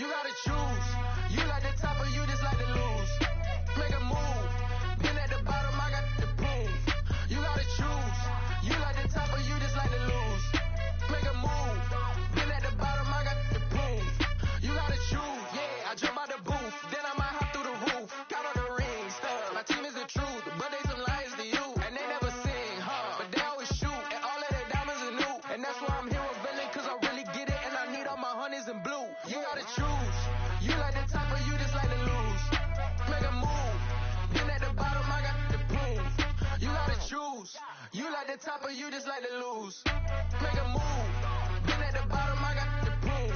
You gotta choose. You like the top or you just like to lose. Make a move. Been at the bottom, I got the proof. You gotta choose. You like the top or you just like to lose. Make a move. Been at the bottom, I got the proof. You gotta choose. Yeah, I jump out the booth. Then I might hop through the roof. Count on the rings. My team is the truth, but they some liars to you. And they never sing, but they always shoot. And all of their diamonds are new. And that's why I'm here villain, cause I really get it. And I need all my honeys in blue. You gotta choose. You like the top or you just like to lose. Make a move. Been at the bottom, I got the proof. You gotta choose. You like the top or you just like to lose. Make a move. Been at the bottom, I got the proof.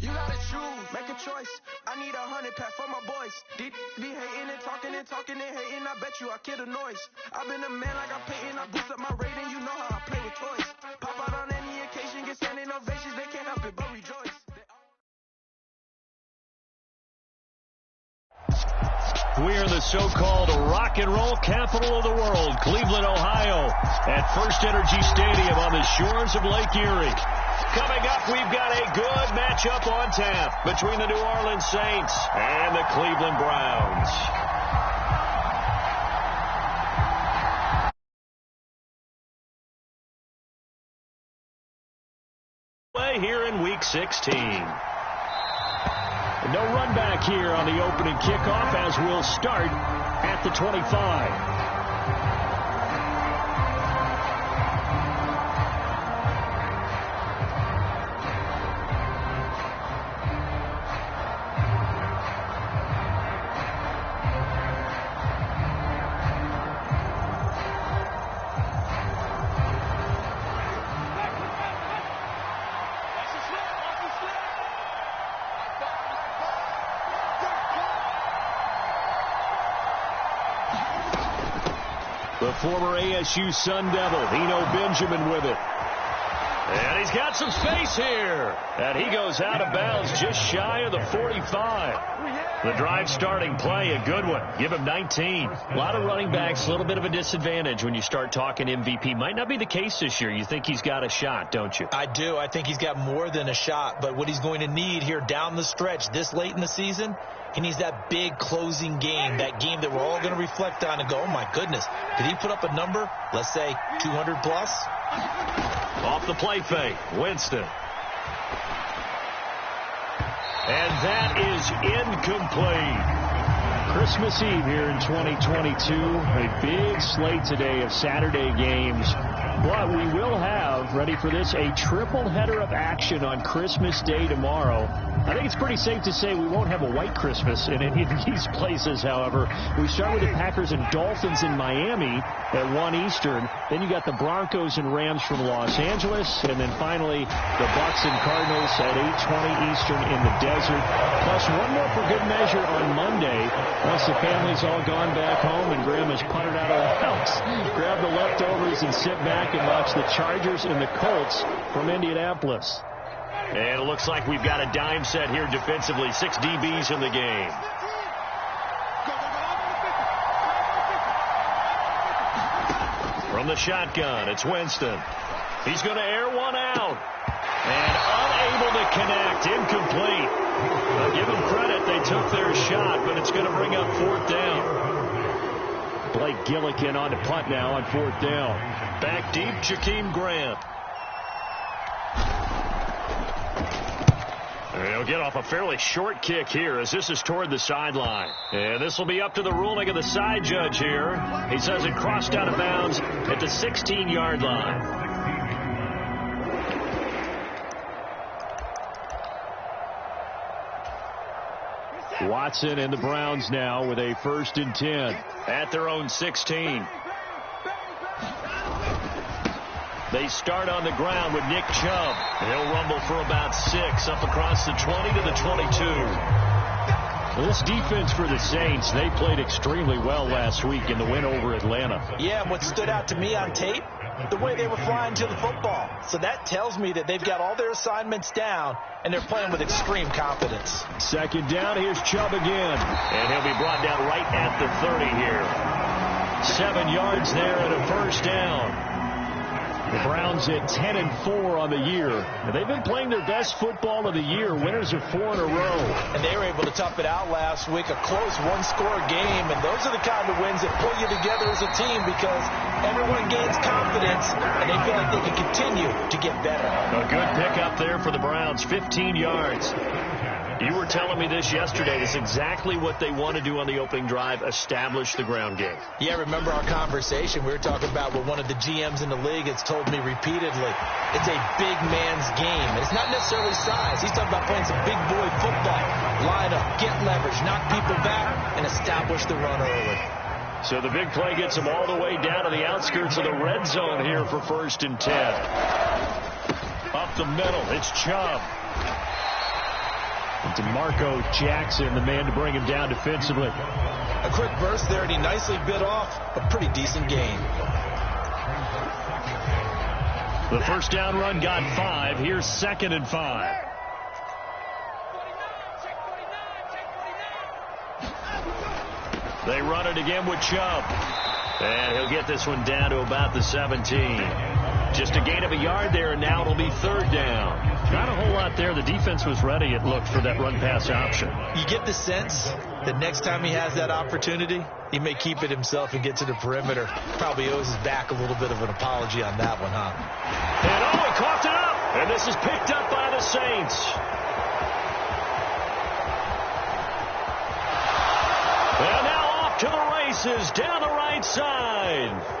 You gotta choose. Make a choice. I need 100 pack for my boys. Be hating and talking and talking and hating. I bet you I kill the noise. I've been a man like I'm Peyton. I boost up my rating. You know how I play with toys. Pop out on any occasion, get standing ovations. They can't help it but rejoice. We are the so-called rock and roll capital of the world, Cleveland, Ohio, at First Energy Stadium on the shores of Lake Erie. Coming up, we've got a good matchup on tap between the New Orleans Saints and the Cleveland Browns. Here in Week 16. No run back here on the opening kickoff as we'll start at the 25. The former ASU Sun Devil, Eno Benjamin with it. And he's got some space here. And he goes out of bounds just shy of the 45. The drive starting play, a good one. Give him 19. A lot of running backs, a little bit of a disadvantage when you start talking MVP. Might not be the case this year. You think he's got a shot, don't you? I do. I think he's got more than a shot. But what he's going to need here down the stretch this late in the season, he needs that big closing game, that game that we're all going to reflect on and go, oh, my goodness, did he put up a number, let's say 200 plus? Off the play fake, Winston. And that is incomplete. Christmas Eve here in 2022. A big slate today of Saturday games. But we will have, ready for this, a triple header of action on Christmas Day tomorrow. I think it's pretty safe to say we won't have a white Christmas in any of these places, however. We start with the Packers and Dolphins in Miami at 1 Eastern. Then you got the Broncos and Rams from Los Angeles. And then finally, the Bucs and Cardinals at 8:20 Eastern in the desert. Plus one more for good measure on Monday. Once the family's all gone back home and Grandma's puttered out of the house, grab the leftovers and sit back and watch the Chargers and the Colts from Indianapolis. And it looks like we've got a dime set here defensively. 6 DBs in the game. From the shotgun, it's Winston. He's going to air one out. And unable to connect. Incomplete. I'll give them credit. They took their shot, but it's going to bring up 4th down. Blake Gillikin on the punt now on 4th down. Back deep, Jakeem Grant. He'll get off a fairly short kick here as this is toward the sideline. And this will be up to the ruling of the side judge here. He says it crossed out of bounds at the 16-yard line. Watson and the Browns now with a 1st and 10 at their own 16. They start on the ground with Nick Chubb. He'll rumble for about 6 up across the 20 to the 22. This defense for the Saints, they played extremely well last week in the win over Atlanta. Yeah, and what stood out to me on tape, the way they were flying to the football. So that tells me that they've got all their assignments down, and they're playing with extreme confidence. 2nd down, here's Chubb again. And he'll be brought down right at the 30 here. 7 yards there and a 1st down. The Browns at 10-4 on the year. And they've been playing their best football of the year. Winners of 4 in a row. And they were able to tough it out last week. A close one-score game. And those are the kind of wins that pull you together as a team because everyone gains confidence and they feel like they can continue to get better. A good pickup there for the Browns. 15 yards. You were telling me this yesterday. That's exactly what they want to do on the opening drive, establish the ground game. Yeah, remember our conversation? We were talking about what one of the GMs in the league has told me repeatedly. It's a big man's game. And it's not necessarily size. He's talking about playing some big boy football. Line up, get leverage, knock people back, and establish the run early. So the big play gets them all the way down to the outskirts of the red zone here for 1st and 10. Up the middle, it's Chubb. And DeMarco Jackson, the man to bring him down defensively. A quick burst there, and he nicely bit off a pretty decent gain. The first down run got 5. Here's 2nd and 5. They run it again with Chubb. And he'll get this one down to about the 17. Just a gain of a yard there, and now it'll be 3rd down. Not a whole lot there. The defense was ready, it looked, for that run-pass option. You get the sense that next time he has that opportunity, he may keep it himself and get to the perimeter. Probably owes his back a little bit of an apology on that one, huh? And he coughed it up. And this is picked up by the Saints. And now off to the races down the right side.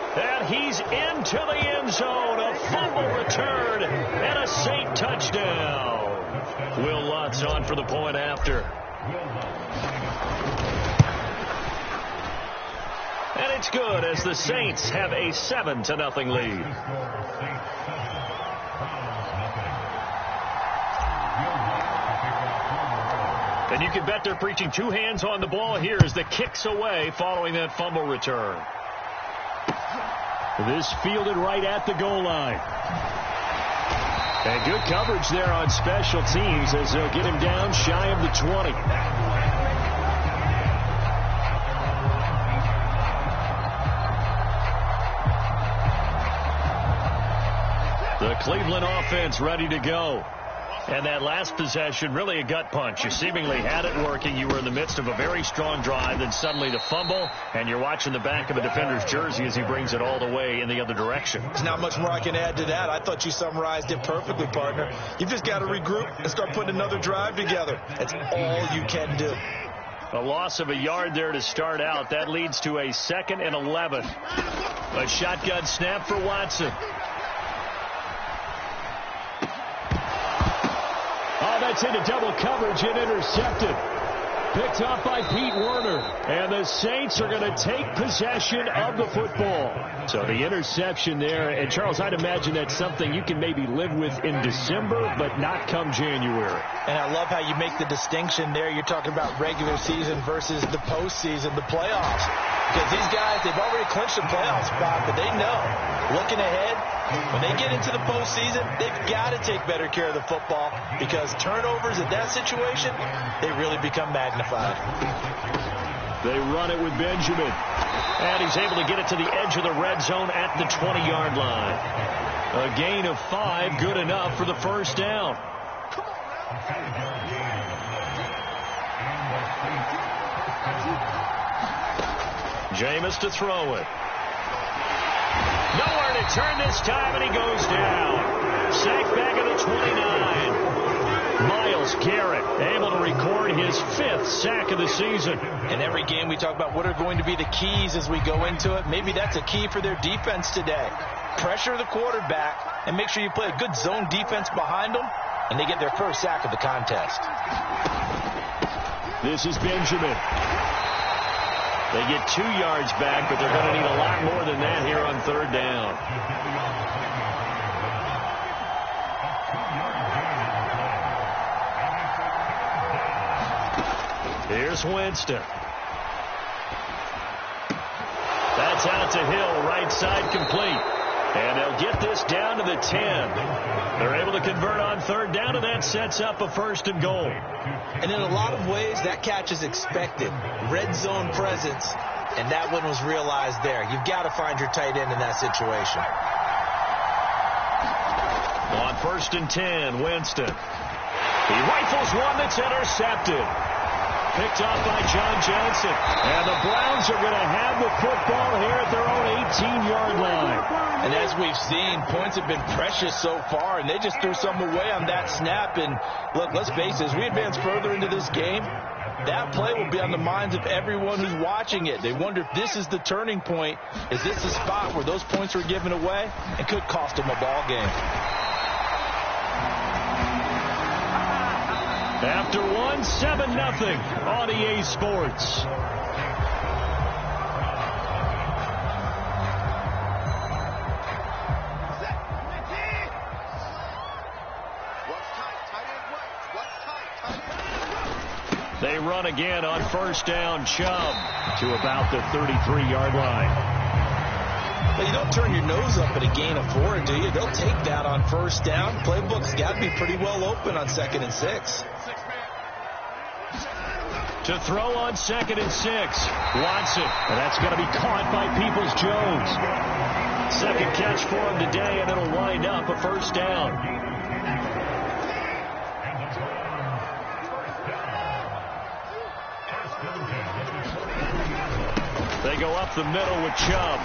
And he's into the end zone. A fumble return and a Saint touchdown. Will Lutz on for the point after. And it's good as the Saints have a 7-0 lead. And you can bet they're preaching 2 hands on the ball here as the kick's away following that fumble return. This fielded right at the goal line. And good coverage there on special teams as they'll get him down shy of the 20. The Cleveland offense ready to go. And that last possession, really a gut punch. You seemingly had it working. You were in the midst of a very strong drive. Then suddenly the fumble, and you're watching the back of a defender's jersey as he brings it all the way in the other direction. There's not much more I can add to that. I thought you summarized it perfectly, partner. You've just got to regroup and start putting another drive together. That's all you can do. A loss of a yard there to start out. That leads to a 2nd and 11. A shotgun snap for Watson. That's into double coverage and intercepted. Picked off by Pete Werner. And the Saints are going to take possession of the football. So the interception there. And, Charles, I'd imagine that's something you can maybe live with in December, but not come January. And I love how you make the distinction there. You're talking about regular season versus the postseason, the playoffs. Because these guys, they've already clinched a playoff spot, but they know, looking ahead, when they get into the postseason, they've got to take better care of the football because turnovers in that situation, they really become magnified. They run it with Benjamin. And he's able to get it to the edge of the red zone at the 20-yard line. A gain of 5, good enough for the first down. Jameis to throw it. Nowhere to turn this time, and he goes down. Sacked back at the 29. Myles Garrett able to record his 5th sack of the season. In every game we talk about what are going to be the keys as we go into it. Maybe that's a key for their defense today. Pressure the quarterback and make sure you play a good zone defense behind them, and they get their first sack of the contest. This is Benjamin. They get 2 yards back, but they're going to need a lot more than that here on 3rd down. Here's Winston. That's out to Hill, right side complete. And they'll get this down to the 10. They're able to convert on 3rd down, and that sets up a 1st and goal. And in a lot of ways, that catch is expected. Red zone presence, and that one was realized there. You've got to find your tight end in that situation. 1st and 10, Winston. He rifles one that's intercepted. Picked off by John Johnson. And the Browns are going to have the football here at their own 18-yard line. And as we've seen, points have been precious so far, and they just threw some away on that snap. And look, let's face it, as we advance further into this game, that play will be on the minds of everyone who's watching it. They wonder if this is the turning point. Is this the spot where those points are given away? It could cost them a ball game. After 7-0 on EA Sports. They run again on 1st down. Chubb to about the 33-yard line. Well, you don't turn your nose up at a gain of 4, do you? They'll take that on 1st down. Playbook's got to be pretty well open on 2nd and 6. To throw on 2nd and 6. Watson. And that's going to be caught by Peoples-Jones. Second catch for him today, and it'll wind up a 1st down. They go up the middle with Chubb.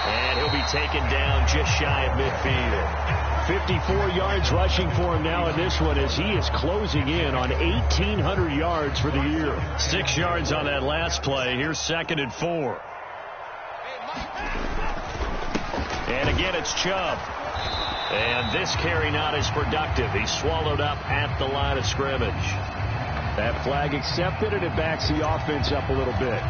And he'll be taken down just shy of midfield. 54 yards rushing for him now in this one as he is closing in on 1,800 yards for the year. 6 yards on that last play. Here's 2nd and 4. And again, it's Chubb. And this carry not as productive. He's swallowed up at the line of scrimmage. That flag accepted, and it backs the offense up a little bit.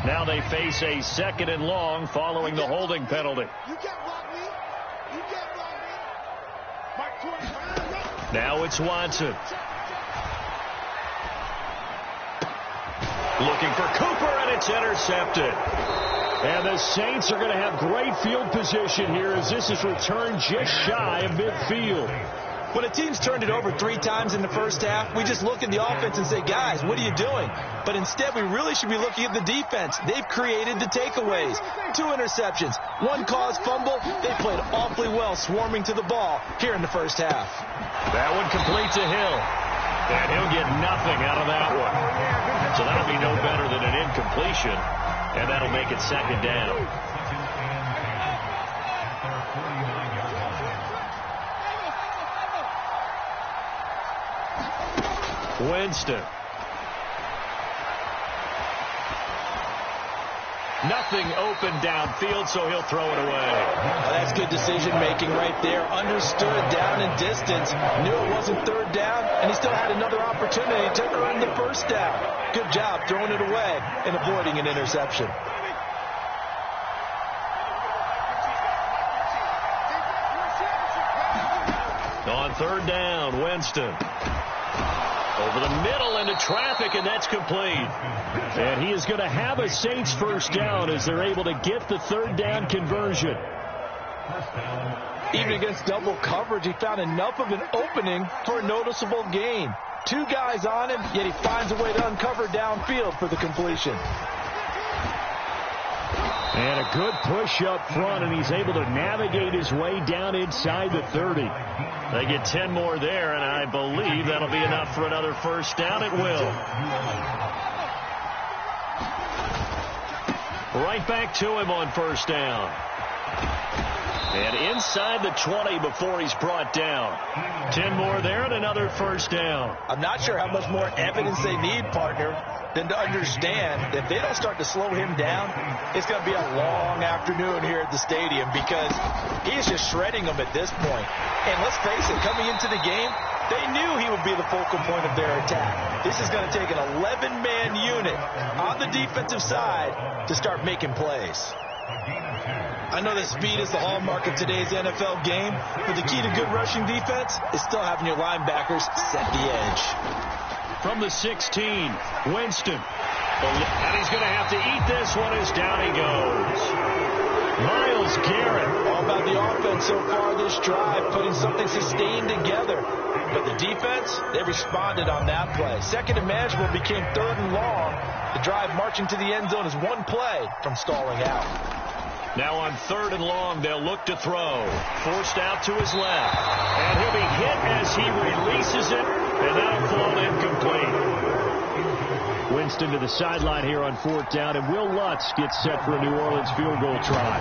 Now they face a 2nd and long following the holding penalty. Now it's Watson. Looking for Cooper, and it's intercepted. And the Saints are going to have great field position here as this is returned just shy of midfield. When a team's turned it over 3 times in the first half, we just look at the offense and say, guys, what are you doing? But instead, we really should be looking at the defense. They've created the takeaways. 2 interceptions, 1 caused fumble. They played awfully well swarming to the ball here in the first half. That one complete to Hill. And he'll get nothing out of that one. So that'll be no better than an incompletion. And that'll make it 2nd down. Winston. Nothing open downfield, so he'll throw it away. Well, that's good decision-making right there. Understood down and distance. Knew it wasn't 3rd down, and he still had another opportunity to earn the 1st down. Good job throwing it away and avoiding an interception. On 3rd down, Winston. Over the middle into traffic, and that's complete. And he is going to have a Saints 1st down as they're able to get the 3rd down conversion. Even against double coverage, he found enough of an opening for a noticeable gain. 2 guys on him, yet he finds a way to uncover downfield for the completion. And a good push up front, and he's able to navigate his way down inside the 30. They get 10 more there, and I believe that'll be enough for another 1st down. It will. Right back to him on 1st down. And inside the 20 before he's brought down. 10 more there and another 1st down. I'm not sure how much more evidence they need, partner, than to understand that if they don't start to slow him down, it's going to be a long afternoon here at the stadium because he is just shredding them at this point. And let's face it, coming into the game, they knew he would be the focal point of their attack. This is going to take an 11-man unit on the defensive side to start making plays. I know that speed is the hallmark of today's NFL game, but the key to good rushing defense is still having your linebackers set the edge. From the 16, Winston. And he's going to have to eat this one as down he goes. Myles Garrett. All about the offense so far this drive, putting something sustained together. But the defense, they responded on that play. Second and manageable became third and long. The drive marching to the end zone is one play from stalling out. Now on third and long, they'll look to throw. Forced out to his left. And he'll be hit as he releases it. And that'll fall incomplete. Winston to the sideline here on fourth down. And Will Lutz gets set for a New Orleans field goal try.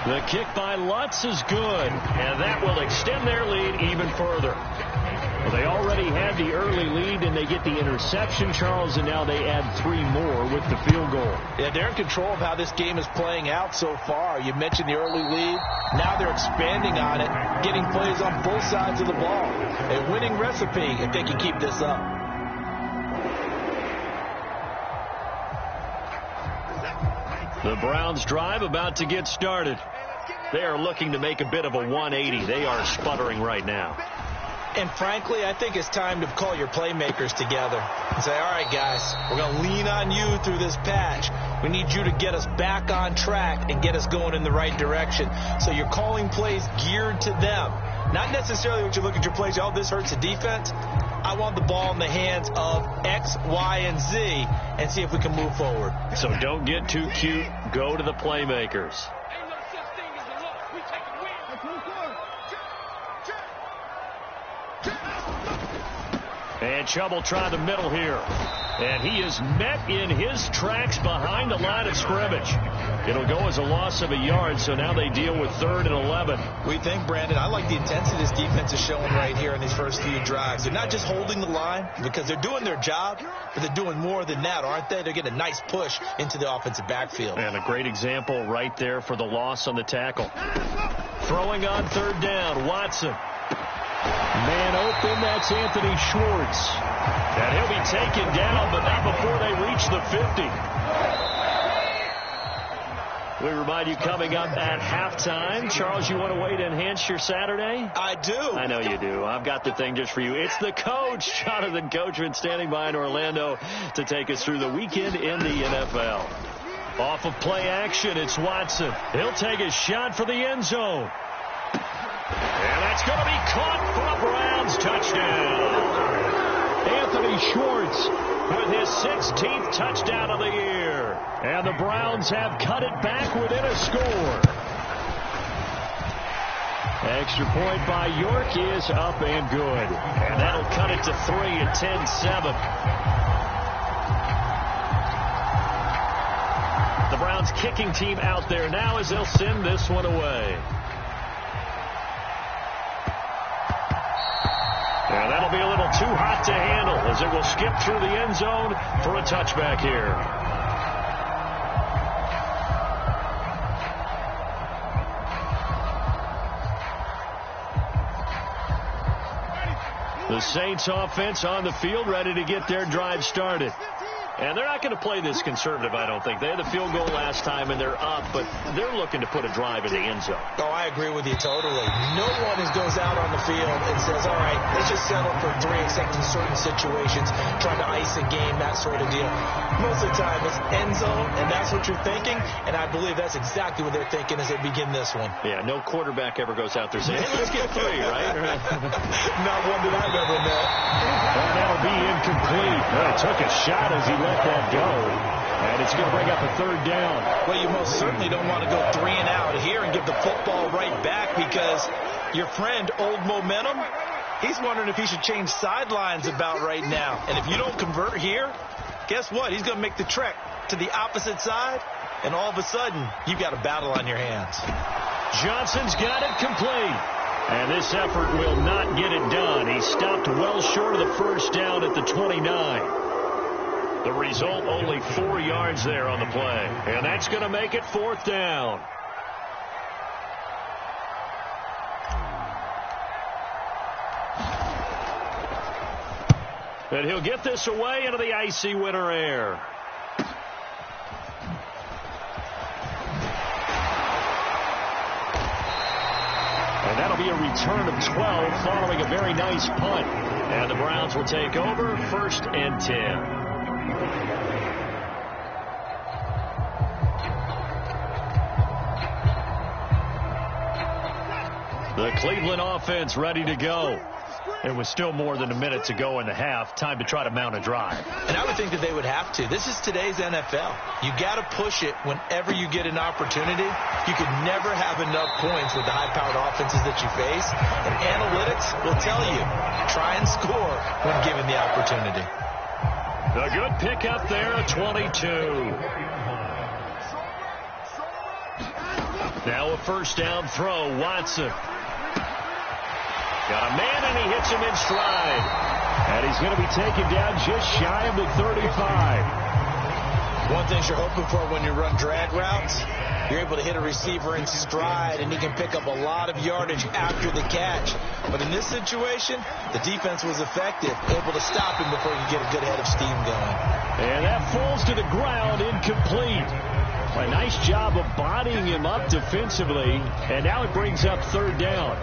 The kick by Lutz is good. And that will extend their lead even further. Well, they already had the early lead, and they get the interception, Charles, and now they add 3 more with the field goal. Yeah, they're in control of how this game is playing out so far. You mentioned the early lead. Now they're expanding on it, getting plays on both sides of the ball. A winning recipe if they can keep this up. The Browns drive about to get started. They are looking to make a bit of a 180. They are sputtering right now. And frankly, I think it's time to call your playmakers together and say, all right, guys, we're going to lean on you through this patch. We need you to get us back on track and get us going in the right direction. So you're calling plays geared to them. Not necessarily what you look at your plays, oh, this hurts the defense. I want the ball in the hands of X, Y, and Z and see if we can move forward. So don't get too cute. Go to the playmakers. And Chubb try the middle here. And he is met in his tracks behind the line of scrimmage. It'll go as a loss of a yard, so now they deal with 3rd and 11. We think, Brandon, I like the intensity this defense is showing right here in these first few drives. They're not just holding the line because they're doing their job, but they're doing more than that, aren't they? They're getting a nice push into the offensive backfield. And a great example right there for the loss on the tackle. Throwing on 3rd down, Watson. Man open, that's Anthony Schwartz. And he'll be taken down, but not before they reach the 50. We remind you coming up at halftime. Charles, you want a way to enhance your Saturday? I do. I know you do. I've got the thing just for you. It's the coach, Jonathan Coachman, standing by in Orlando to take us through the weekend in the NFL. Off of play action, it's Watson. He'll take a shot for the end zone. And that's going to be caught for a Browns touchdown. Anthony Schwartz with his 16th touchdown of the year. And the Browns have cut it back within a score. Extra point by York is up and good. And that'll cut it to 3 at 10-7. The Browns kicking team out there now as they'll send this one away. And that'll be a little too hot to handle as it will skip through the end zone for a touchback here. The Saints offense on the field ready to get their drive started. And they're not going to play this conservative, I don't think. They had the field goal last time, and they're up, but they're looking to put a drive in the end zone. Oh, I agree with you totally. No one goes out on the field and says, all right, let's just settle for 3 except in certain situations, trying to ice a game, that sort of deal. Most of the time, it's end zone, and that's what you're thinking, and I believe that's exactly what they're thinking as they begin this one. Yeah, no quarterback ever goes out there saying, hey, let's get 3, right? Not one that I've ever met. And that'll be incomplete. Well, he took a shot as he let that go. And it's going to bring up a 3rd down. Well, you most certainly don't want to go 3 and out here and give the football right back because your friend, Old Momentum, he's wondering if he should change sidelines about right now. And if you don't convert here, guess what? He's going to make the trek to the opposite side, and all of a sudden, you've got a battle on your hands. Johnson's got it complete. And this effort will not get it done. He stopped well short of the 1st down at the 29. The result, only 4 yards there on the play. And that's going to make it 4th down. And he'll get this away into the icy winter air. And that'll be a return of 12 following a very nice punt. And the Browns will take over 1st and 10. The Cleveland offense ready to go. It was still more than a minute to go in the half. Time to try to mount a drive. And I would think that they would have to. This is today's NFL. You got to push it whenever you get an opportunity. You could never have enough points with the high-powered offenses that you face. And analytics will tell you, try and score when given the opportunity. A good pickup there at 22. Now a first down throw. Watson. Got a man, and he hits him in stride. And he's going to be taken down just shy of the 35. One thing you're hoping for when you run drag routes, you're able to hit a receiver in stride, and he can pick up a lot of yardage after the catch. But in this situation, the defense was effective, able to stop him before you get a good head of steam going. And that falls to the ground, incomplete. A nice job of bodying him up defensively, and now it brings up third down.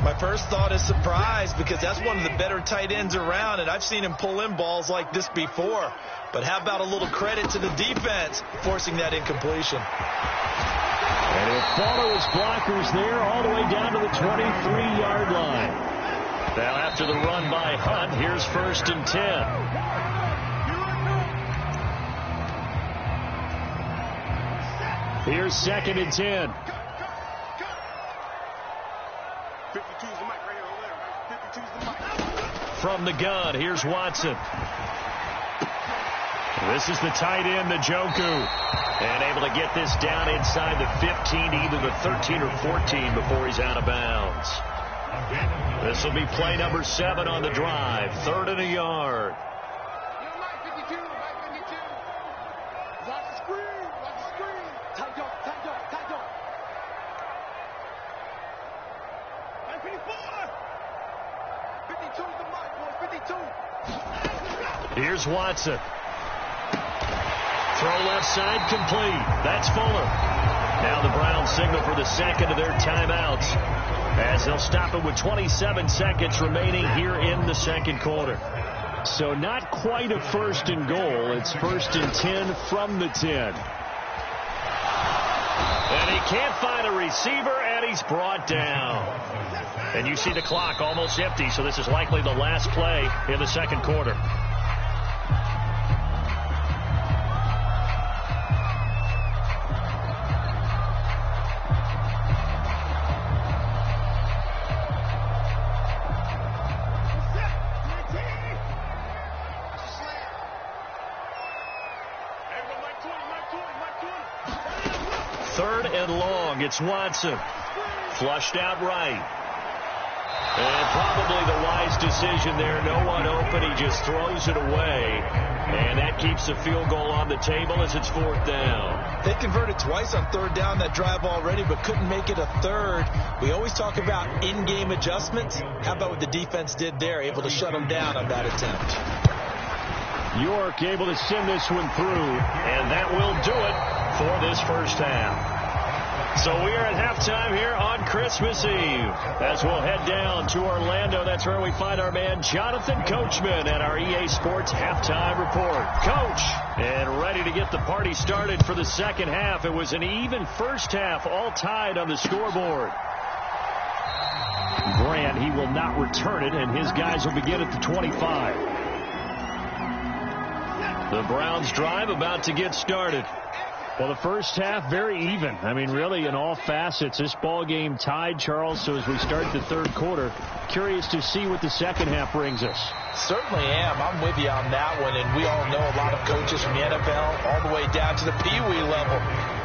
My first thought is surprise, because that's one of the better tight ends around, and I've seen him pull in balls like this before. But how about a little credit to the defense forcing that incompletion? And he'll follow his blockers there all the way down to the 23-yard line. Now after the run by Hunt, here's 1st and 10. Here's 2nd and 10. From the gun, here's Watson. This is the tight end, Njoku. And able to get this down inside the 15, either the 13 or 14 before he's out of bounds. This will be play number 7 on the drive. 3rd and a yard. Here's Watson. Throw left side, complete. That's Fuller. Now the Browns signal for the second of their timeouts, as they'll stop it with 27 seconds remaining here in the second quarter. So not quite a 1st and goal. It's 1st and 10 from the 10. And he can't find a receiver, and he's brought down. And you see the clock almost empty, so this is likely the last play in the second quarter. Third and long. It's Watson. Flushed out right. And probably the wise decision there. No one open. He just throws it away. And that keeps the field goal on the table as it's 4th down. They converted twice on 3rd down that drive already, but couldn't make it a 3rd. We always talk about in-game adjustments. How about what the defense did there? Able to shut them down on that attempt. York able to send this one through. And that will do it for this first half. So we are at halftime here on Christmas Eve. As we'll head down to Orlando, that's where we find our man Jonathan Coachman at our EA Sports Halftime Report. Coach, and ready to get the party started for the second half. It was an even first half, all tied on the scoreboard. Grant, he will not return it, and his guys will begin at the 25. The Browns drive about to get started. Well, the first half, very even. I mean, really, in all facets, this ball game tied, Charles. So as we start the third quarter, curious to see what the second half brings us. Certainly am. I'm with you on that one. And we all know a lot of coaches from the NFL all the way down to the Pee-wee level.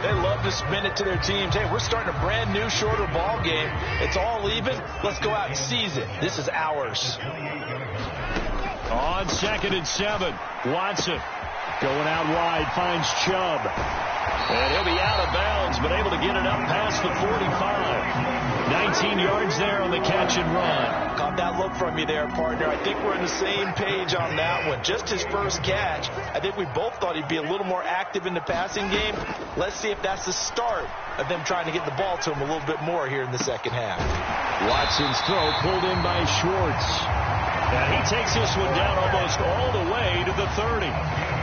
They love to spin it to their teams. Hey, we're starting a brand new, shorter ball game. It's all even. Let's go out and seize it. This is ours. On 2nd and 7, Watson going out wide, finds Chubb. And he'll be out of bounds, but able to get it up past the 45. 19 yards there on the catch and run. Caught that look from you there, partner. I think we're on the same page on that one. Just his first catch. I think we both thought he'd be a little more active in the passing game. Let's see if that's the start of them trying to get the ball to him a little bit more here in the second half. Watson's throw pulled in by Schwartz. And he takes this one down almost all the way to the 30.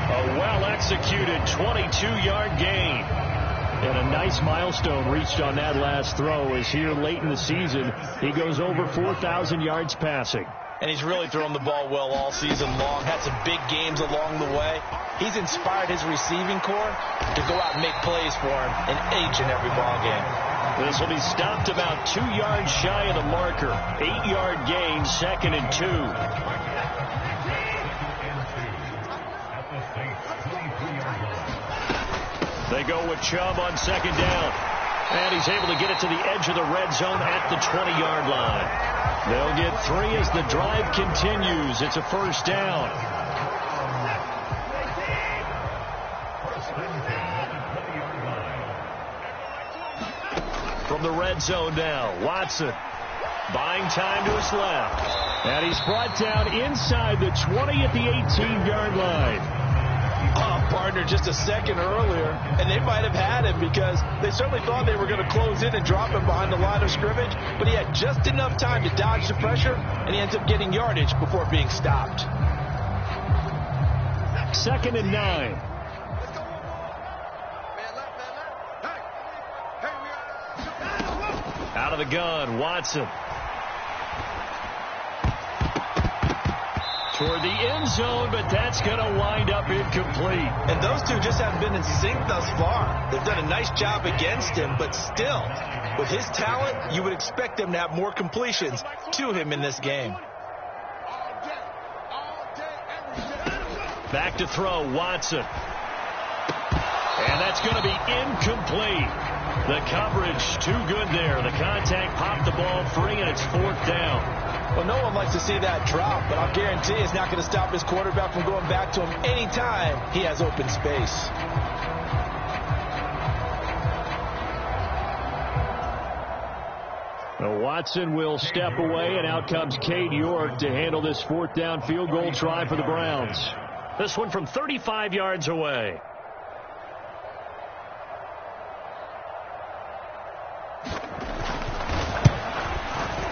A well-executed 22-yard gain. And a nice milestone reached on that last throw as here late in the season, he goes over 4,000 yards passing. And he's really thrown the ball well all season long. Had some big games along the way. He's inspired his receiving corps to go out and make plays for him in each and every ball game. This will be stopped about 2 yards shy of the marker. 8-yard gain, 2nd and 2. They go with Chubb on 2nd down. And he's able to get it to the edge of the red zone at the 20-yard line. They'll get 3 as the drive continues. It's a 1st down. From the red zone now, Watson buying time to his left. And he's brought down inside the 20 at the 18-yard line. Partner just a second earlier, and they might have had him because they certainly thought they were going to close in and drop him behind the line of scrimmage, but he had just enough time to dodge the pressure, and he ends up getting yardage before being stopped. 2nd and 9. Out of the gun, Watson. Toward the end zone, but that's going to wind up incomplete. And those two just haven't been in sync thus far. They've done a nice job against him, but still, with his talent, you would expect them to have more completions to him in this game. Back to throw, Watson. And that's going to be incomplete. The coverage too good there. The contact popped the ball free, and it's 4th down. Well, no one likes to see that drop, but I'll guarantee it's not going to stop his quarterback from going back to him anytime he has open space. Now Watson will step away, and out comes Cade York to handle this 4th down field goal try for the Browns. This one from 35 yards away.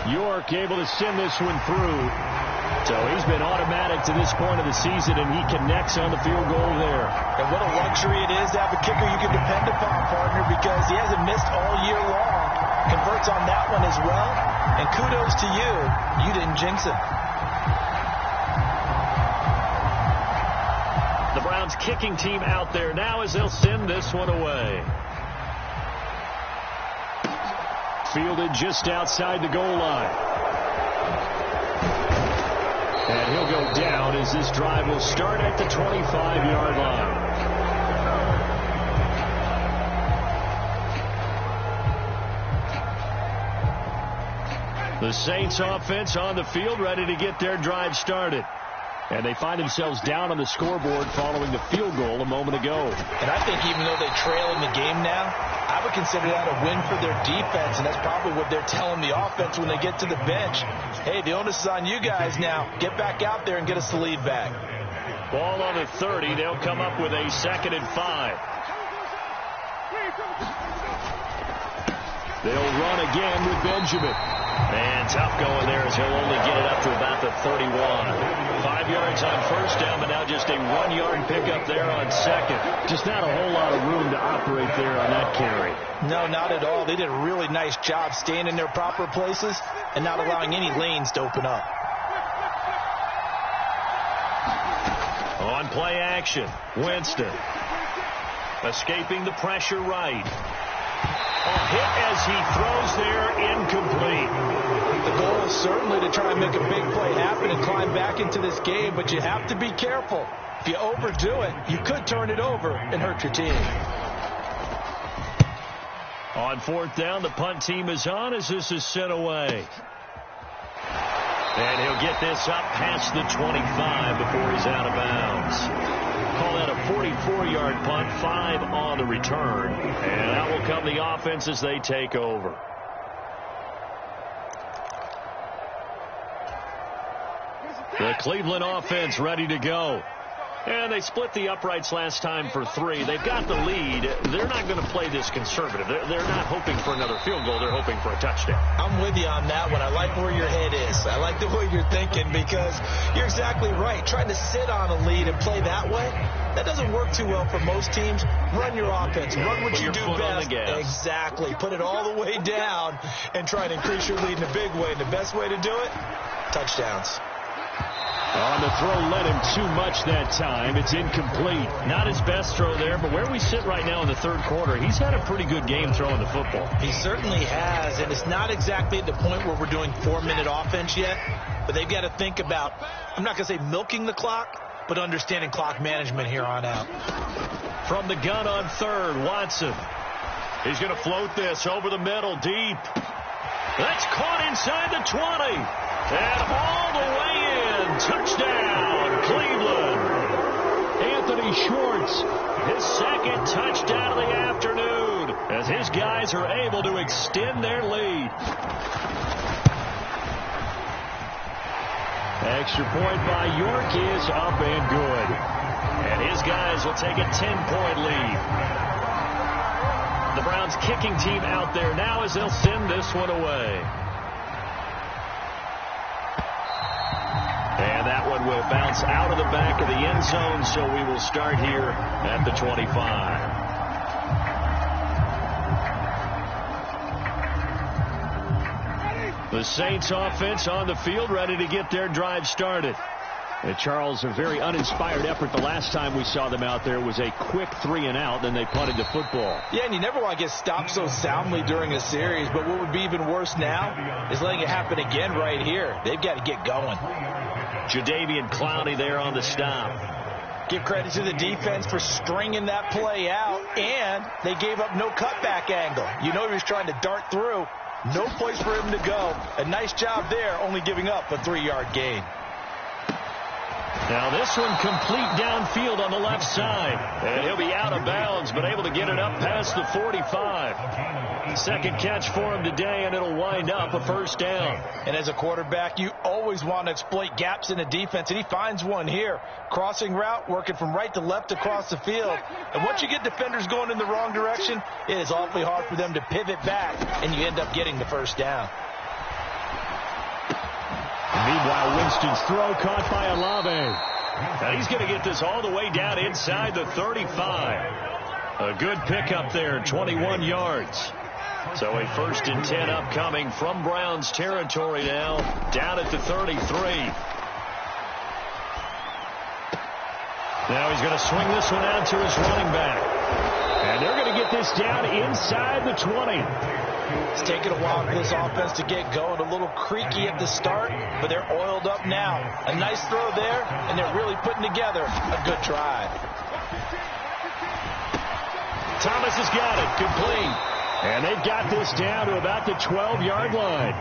York able to send this one through. So he's been automatic to this point of the season, and he connects on the field goal there. And what a luxury it is to have a kicker you can depend upon, partner, because he hasn't missed all year long. Converts on that one as well. And kudos to you. You didn't jinx him. The Browns kicking team out there now as they'll send this one away. Fielded just outside the goal line. And he'll go down as this drive will start at the 25-yard line. The Saints offense on the field ready to get their drive started. And they find themselves down on the scoreboard following the field goal a moment ago. And I think even though they trail in the game now, I would consider that a win for their defense, and that's probably what they're telling the offense when they get to the bench. Hey, the onus is on you guys now. Get back out there and get us the lead back. Ball on the 30. They'll come up with a 2nd and 5. They'll run again with Benjamin. And tough going there as he'll only get it up to about the 31. 5 yards on 1st down, but now just a 1-yard pickup there on 2nd. Just not a whole lot of room to operate there on that carry. No, not at all. They did a really nice job staying in their proper places and not allowing any lanes to open up. On play action, Winston. Escaping the pressure right. A hit as he throws there, incomplete. The goal is certainly to try and make a big play happen and climb back into this game, but you have to be careful. If you overdo it, you could turn it over and hurt your team. On 4th down, the punt team is on as this is sent away. And he'll get this up past the 25 before he's out of bounds. Call that a 44-yard punt, 5 on the return. And out will come the offense as they take over. The Cleveland offense ready to go. And they split the uprights last time for 3. They've got the lead. They're not going to play this conservative. They're not hoping for another field goal. They're hoping for a touchdown. I'm with you on that one. I like where your head is. I like the way you're thinking because you're exactly right. Trying to sit on a lead and play that way, that doesn't work too well for most teams. Run your offense. Run what you do best. Exactly. Put it all the way down and try to increase your lead in a big way. And the best way to do it, touchdowns. On the throw led him too much that time. It's incomplete. Not his best throw there, but where we sit right now in the third quarter, he's had a pretty good game throwing the football. He certainly has, and it's not exactly at the point where we're doing 4-minute offense yet, but they've got to think about, I'm not going to say milking the clock, but understanding clock management here on out. From the gun on third, Watson. He's going to float this over the middle, deep. That's caught inside the 20. And all the way in. Touchdown, Cleveland. Anthony Schwartz, his second touchdown of the afternoon, as his guys are able to extend their lead. Extra point by York is up and good. And his guys will take a 10-point lead. The Browns kicking team out there now as they'll send this one away. And that one will bounce out of the back of the end zone, so we will start here at the 25. The Saints offense on the field, ready to get their drive started. And Charles, a very uninspired effort. The last time we saw them out there was a quick 3-and-out, then they punted the football. Yeah, and you never want to get stopped so soundly during a series, but what would be even worse now is letting it happen again right here. They've got to get going. Jadeveon Clowney there on the stop. Give credit to the defense for stringing that play out, and they gave up no cutback angle. You know he was trying to dart through. No place for him to go. A nice job there, only giving up a 3-yard gain. Now this one complete downfield on the left side. And he'll be out of bounds, but able to get it up past the 45. Second catch for him today, and it'll wind up a first down. And as a quarterback, you always want to exploit gaps in the defense, and he finds one here. Crossing route, working from right to left across the field. And once you get defenders going in the wrong direction, it is awfully hard for them to pivot back, and you end up getting the first down. Meanwhile, Winston's throw caught by Olave. Now he's going to get this all the way down inside the 35. A good pickup there, 21 yards. So a 1st and 10 upcoming from Browns territory now, down at the 33. Now he's going to swing this one out to his running back. And they're going to get this down inside the 20. It's taken a while for this offense to get going. A little creaky at the start, but they're oiled up now. A nice throw there, and they're really putting together a good drive. Thomas has got it, complete. And they've got this down to about the 12-yard line.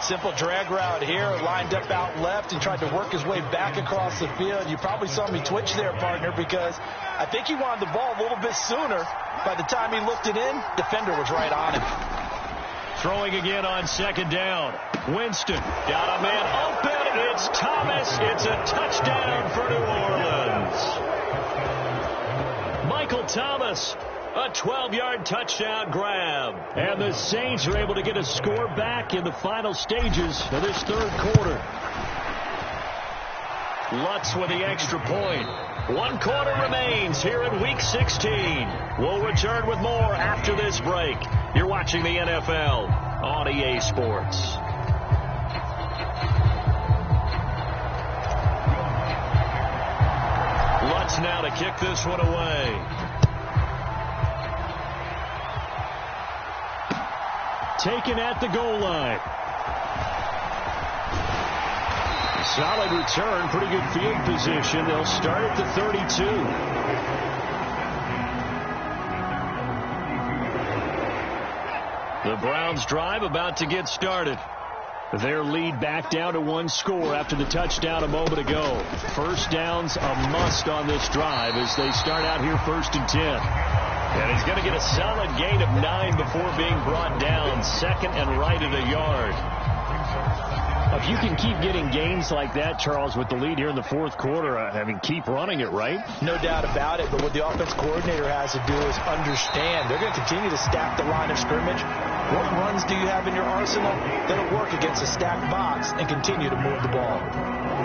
Simple drag route here, lined up out left and tried to work his way back across the field. You probably saw me twitch there, partner, because I think he wanted the ball a little bit sooner. By the time he looked it in, defender was right on him. Throwing again on second down. Winston got a man open. It's Thomas. It's a touchdown for New Orleans. Michael Thomas, a 12-yard touchdown grab. And the Saints are able to get a score back in the final stages of this third quarter. Lutz with the extra point. 1 quarter remains here in Week 16. We'll return with more after this break. You're watching the NFL on EA Sports. Lutz now to kick this one away. Taken at the goal line. Solid return, pretty good field position. They'll start at the 32. The Browns drive about to get started. Their lead back down to 1 score after the touchdown a moment ago. First down's a must on this drive as they start out here 1st and 10. And he's going to get a solid gain of 9 before being brought down. 2nd and right at a yard. If you can keep getting gains like that, Charles, with the lead here in the fourth quarter, keep running it, right? No doubt about it, but what the offense coordinator has to do is understand they're going to continue to stack the line of scrimmage. What runs do you have in your arsenal that'll work against a stacked box and continue to move the ball?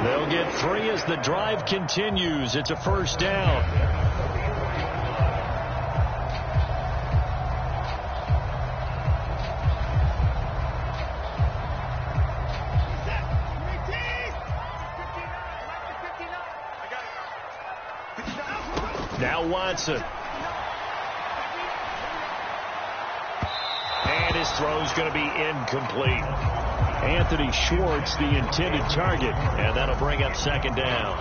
They'll get 3 as the drive continues. It's a first down. Now Watson. And his throw's going to be incomplete. Anthony Schwartz, the intended target, and that'll bring up second down.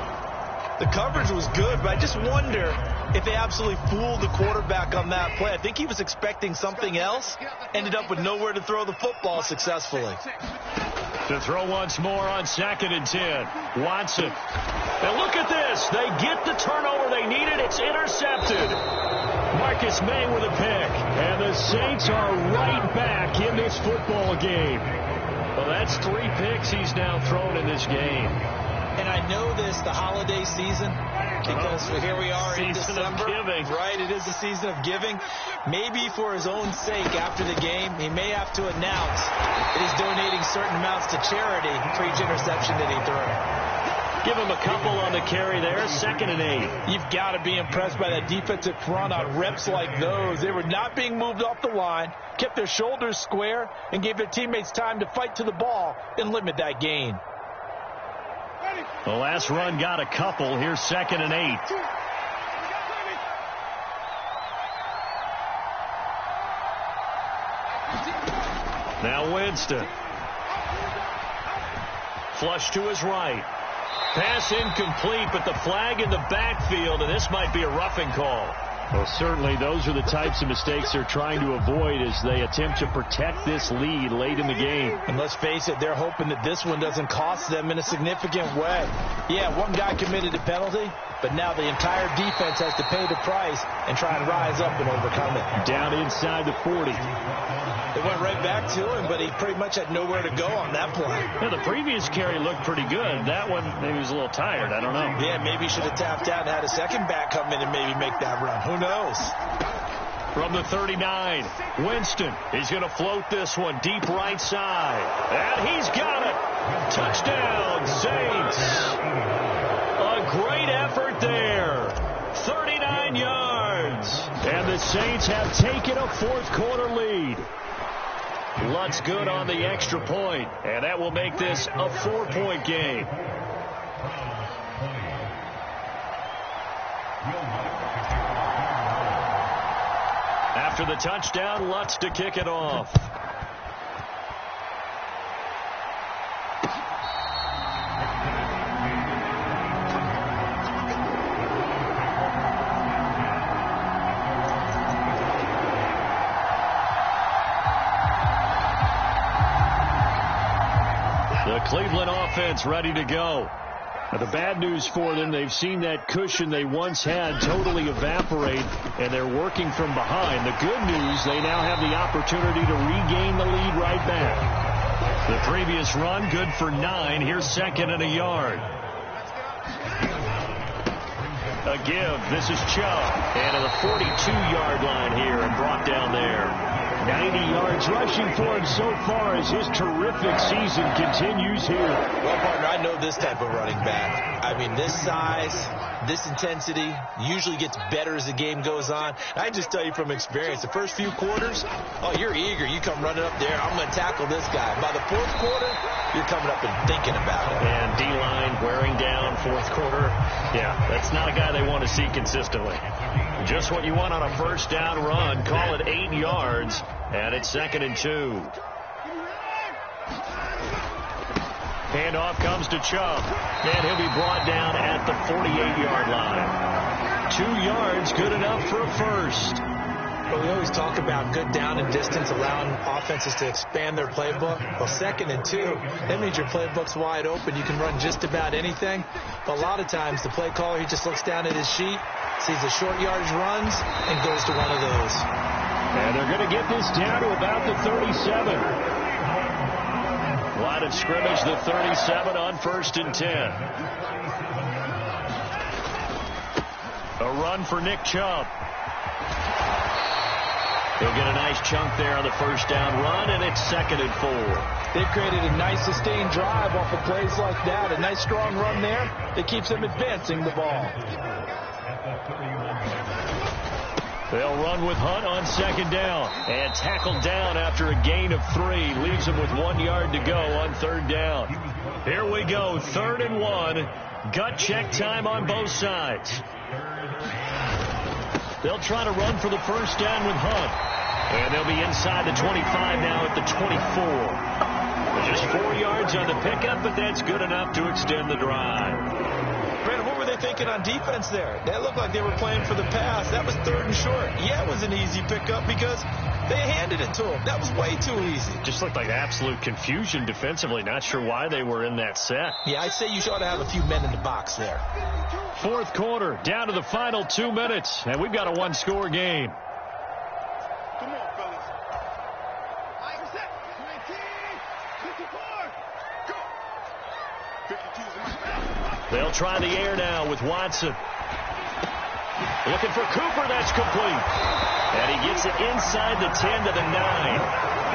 The coverage was good, but I just wonder if they absolutely fooled the quarterback on that play. I think he was expecting something else, ended up with nowhere to throw the football successfully. To throw once more on 2nd and 10. Watson. And look at this. They get the turnover they needed. It's intercepted. Marcus May with a pick. And the Saints are right back in this football game. Well, that's 3 picks he's now thrown in this game. And I know this, the holiday season, because here we are in December. Right, it is the season of giving. Maybe for his own sake after the game, he may have to announce that he's donating certain amounts to charity for each interception that he threw. Give him a couple on the carry there, 2nd and 8. You've got to be impressed by that defensive front on reps like those. They were not being moved off the line, kept their shoulders square, and gave their teammates time to fight to the ball and limit that gain. The last run got a couple. Here's 2nd and 8. Now Winston. Flush to his right. Pass incomplete, but the flag in the backfield, and this might be a roughing call. Well, certainly those are the types of mistakes they're trying to avoid as they attempt to protect this lead late in the game. And let's face it, they're hoping that this one doesn't cost them in a significant way. Yeah, one guy committed a penalty, but now the entire defense has to pay the price and try and rise up and overcome it. Down inside the 40. They went right back to him, but he pretty much had nowhere to go on that play. Yeah, the previous carry looked pretty good. That one, maybe he was a little tired. I don't know. Yeah, maybe he should have tapped out and had a second back come in and maybe make that run. Who knows? From the 39, Winston. He's going to float this one deep right side. And he's got it. Touchdown, Saints. A great effort there. 39 yards. And the Saints have taken a fourth quarter lead. Lutz good on the extra point, and that will make this a 4-point game. After the touchdown, Lutz to kick it off. The Cleveland offense ready to go. Now, the bad news for them, they've seen that cushion they once had totally evaporate, and they're working from behind. The good news, they now have the opportunity to regain the lead right back. The previous run, good for 9. Here's 2nd and a yard. A give. This is Chubb. And to the 42-yard line here and brought down there. 90 yards rushing for him so far as his terrific season continues here. Well, partner, I know this type of running back. I mean, this size, this intensity usually gets better as the game goes on. And I just tell you from experience, the first few quarters, oh, you're eager. You come running up there. I'm going to tackle this guy. By the fourth quarter, you're coming up and thinking about it. And D-line wearing down fourth quarter. Yeah, that's not a guy they want to see consistently. Just what you want on a first down run. Call it 8 yards, and it's 2nd and 2. Handoff comes to Chubb, and he'll be brought down at the 48-yard line. 2 yards, good enough for a first. Well, we always talk about good down and distance, allowing offenses to expand their playbook. Well, 2nd and 2, that means your playbook's wide open. You can run just about anything. But a lot of times, the play caller, he just looks down at his sheet, sees the short yardage runs, and goes to one of those. And they're going to get this down to about the 37. line of scrimmage, the 37 on 1st and 10. A run for Nick Chubb. He'll get a nice chunk there on the first down run, and it's 2nd and 4. They've created a nice sustained drive off of plays like that. A nice strong run there that keeps them advancing the ball. They'll run with Hunt on 2nd down. And tackled down after a gain of 3. Leaves him with 1 yard to go on 3rd down. Here we go, 3rd and 1. Gut check time on both sides. They'll try to run for the first down with Hunt. And they'll be inside the 25 now at the 24. Just 4 yards on the pickup, but that's good enough to extend the drive. Brandon, what were they thinking on defense there? That looked like they were playing for the pass. That was 3rd and short. Yeah, it was an easy pickup because they handed it to him. That was way too easy. Just looked like absolute confusion defensively. Not sure why they were in that set. Yeah, I'd say you ought to have a few men in the box there. 4th quarter, down to the final 2 minutes, and we've got a 1-score game. Come on, fellas. I'm set. 19, 54, go. 52's in my mouth. They'll try the air now with Watson. Looking for Cooper. That's complete. And he gets it inside the 10 to the 9.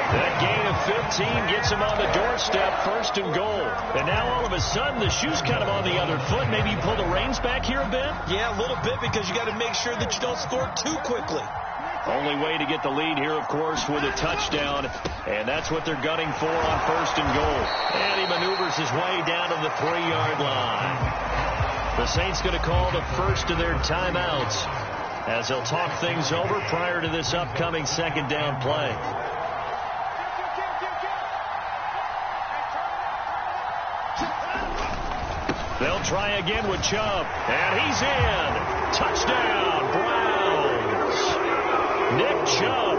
That gain of 15 gets him on the doorstep, 1st and goal. And now all of a sudden the shoe's kind of on the other foot. Maybe you pull the reins back here a bit? Yeah, a little bit because you got to make sure that you don't score too quickly. Only way to get the lead here, of course, with a touchdown. And that's what they're gunning for on 1st and goal. And he maneuvers his way down to the 3-yard line. The Saints going to call the first of their timeouts as they'll talk things over prior to this upcoming 2nd down play. They'll try again with Chubb. And he's in. Touchdown, Browns. Nick Chubb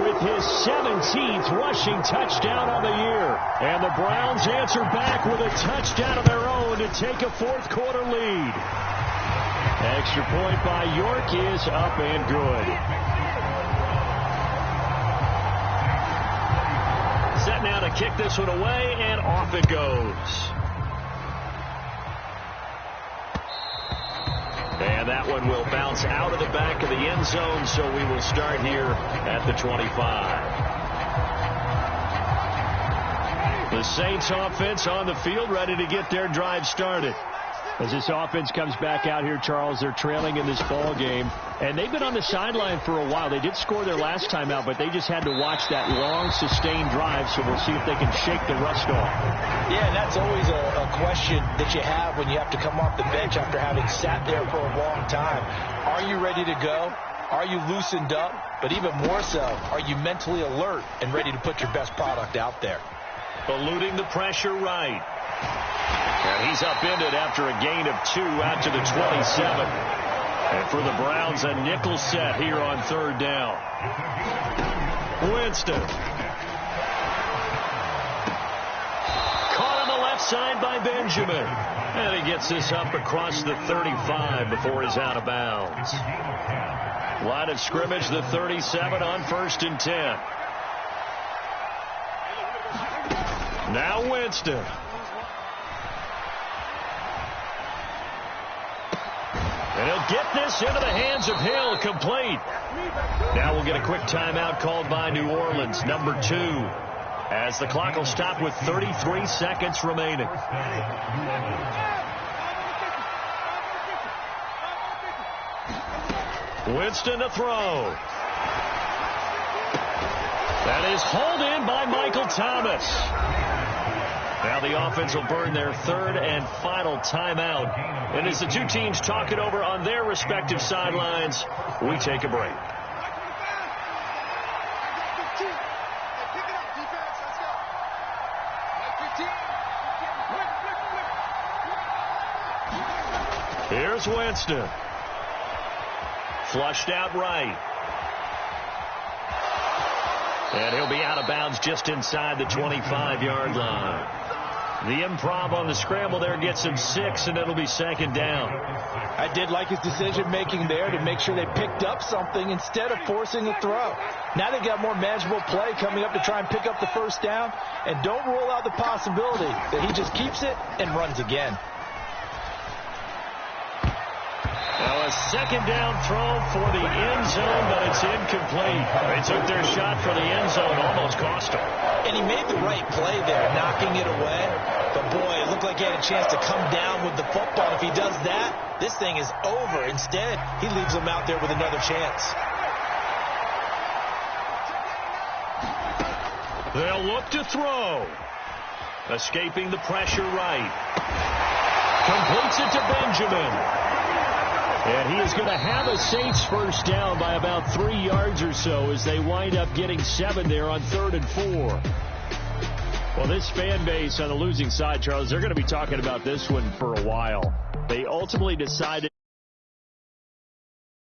with his 17th rushing touchdown on the year. And the Browns answer back with a touchdown of their own to take a 4th quarter lead. Extra point by York is up and good. Set now to kick this one away, and off it goes. And that one will bounce out of the back of the end zone, so we will start here at the 25. The Saints offense on the field, ready to get their drive started. As this offense comes back out here, Charles, they're trailing in this ball game. And they've been on the sideline for a while. They did score their last time out, but they just had to watch that long, sustained drive, so we'll see if they can shake the rust off. Yeah, and that's always a question that you have when you have to come off the bench after having sat there for a long time. Are you ready to go? Are you loosened up? But even more so, are you mentally alert and ready to put your best product out there? Eluding the pressure right. And he's upended after a gain of 2 out to the 27. And for the Browns, a nickel set here on 3rd down. Winston. Caught on the left side by Benjamin. And he gets this up across the 35 before he's out of bounds. Line of scrimmage, the 37 on 1st and 10. Now Winston. And he'll get this into the hands of Hill, complete. Now we'll get a quick timeout called by New Orleans, number 2, as the clock will stop with 33 seconds remaining. Winston to throw. That is hauled in by Michael Thomas. Now the offense will burn their 3rd and final timeout. And as the two teams talk it over on their respective sidelines, we take a break. Here's Winston. Flushed out right. And he'll be out of bounds just inside the 25-yard line. The improv on the scramble there gets him 6, and it'll be second down. I did like his decision-making there to make sure they picked up something instead of forcing a throw. Now they got more manageable play coming up to try and pick up the first down, and don't rule out the possibility that he just keeps it and runs again. Now a second down throw for the end zone, but it's incomplete. They took their shot for the end zone, almost cost him. And he made the right play there, knocking it away. But, boy, it looked like he had a chance to come down with the football. If he does that, this thing is over. Instead, he leaves him out there with another chance. They'll look to throw. Escaping the pressure right. Completes it to Benjamin. And he is going to have a Saints first down by about 3 yards or so as they wind up getting 7 there on 3rd and 4. Well, this fan base on the losing side, Charles, they're going to be talking about this one for a while. They ultimately decided